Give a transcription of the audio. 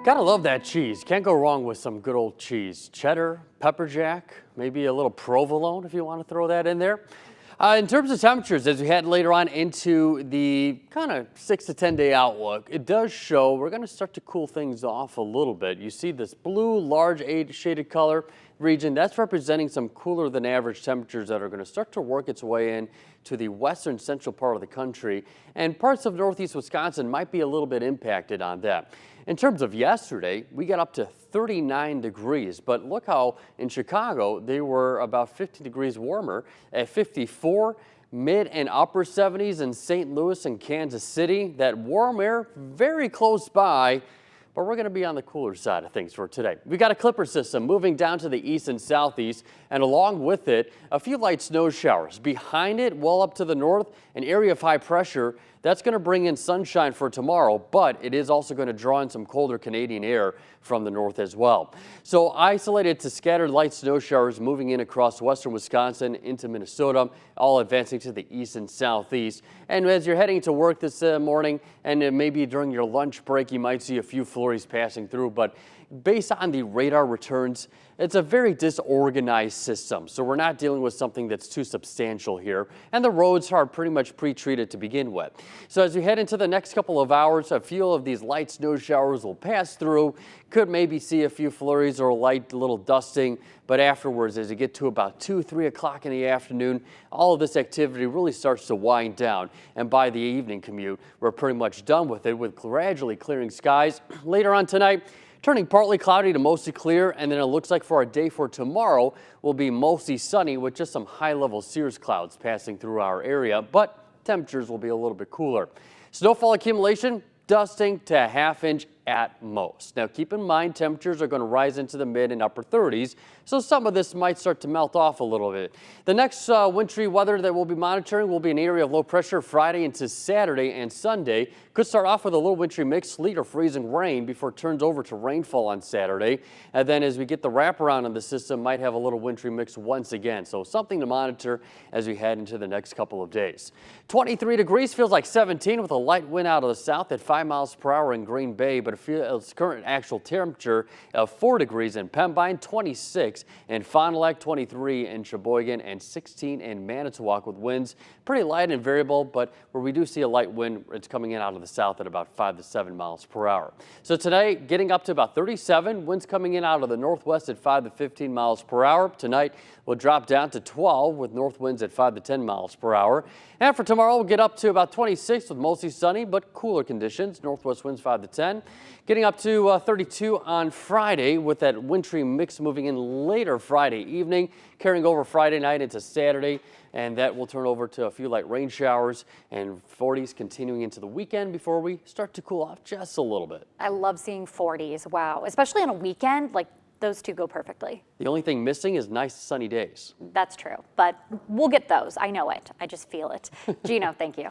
Gotta love that cheese. Can't go wrong with some good old cheese. Cheddar, pepper jack, maybe a little provolone if you want to throw that in there. In terms of temperatures, as we head later on into the kind of 6 to 10 day outlook, it does show we're going to start to cool things off a little bit. You see this blue, large shaded color region. That's representing some cooler than average temperatures that are going to start to work its way in to the western central part of the country. And parts of northeast Wisconsin might be a little bit impacted on that. In terms of yesterday, we got up to 39 degrees, but look how in Chicago they were about 50 degrees warmer at 54, mid and upper 70s in St. Louis and Kansas City. That warm air very close by, but we're going to be on the cooler side of things for today. We got a clipper system moving down to the east and southeast, and along with it, a few light snow showers. Behind it, well up to the north, an area of high pressure. That's going to bring in sunshine for tomorrow, but it is also going to draw in some colder Canadian air from the north as well. So isolated to scattered light snow showers moving in across western Wisconsin into Minnesota, all advancing to the east and southeast. And as you're heading to work this morning, and maybe during your lunch break, you might see a few flurries passing through, but based on the radar returns, it's a very disorganized system, so we're not dealing with something that's too substantial here, and the roads are pretty much pre-treated to begin with. So as we head into the next couple of hours, a few of these light snow showers will pass through. Could maybe see a few flurries or a light little dusting, but afterwards, as you get to about 2, 3 o'clock in the afternoon, all of this activity really starts to wind down, and by the evening commute, we're pretty much done with it, with gradually clearing skies. Later on tonight, turning partly cloudy to mostly clear, and then it looks like for our day for tomorrow will be mostly sunny with just some high-level cirrus clouds passing through our area, but temperatures will be a little bit cooler. Snowfall accumulation, dusting to a half-inch at most. Now keep in mind temperatures are going to rise into the mid and upper 30s, so some of this might start to melt off a little bit. The next wintry weather that we'll be monitoring will be an area of low pressure Friday into Saturday and Sunday. Could start off with a little wintry mix, sleet or freezing rain before it turns over to rainfall on Saturday. And then as we get the wraparound in the system, might have a little wintry mix once again. So something to monitor as we head into the next couple of days. 23 degrees feels like 17 with a light wind out of the south at 5 miles per hour in Green Bay, but its current actual temperature of 4 degrees in Pembine, 26 in Fond du Lac, 23 in Sheboygan, and 16 in Manitowoc, with winds pretty light and variable, but where we do see a light wind, it's coming in out of the south at about 5 to 7 miles per hour. So today, getting up to about 37, winds coming in out of the northwest at 5 to 15 miles per hour. Tonight, we'll drop down to 12 with north winds at 5 to 10 miles per hour. And for tomorrow, we'll get up to about 26 with mostly sunny but cooler conditions. Northwest winds 5 to 10. Getting up to 32 on Friday with that wintry mix moving in later Friday evening, carrying over Friday night into Saturday, and that will turn over to a few light rain showers and 40s continuing into the weekend before we start to cool off just a little bit. I love seeing 40s. Wow. Especially on a weekend, like those two go perfectly. The only thing missing is nice sunny days. That's true, but we'll get those. I know it. I just feel it. Gino, thank you.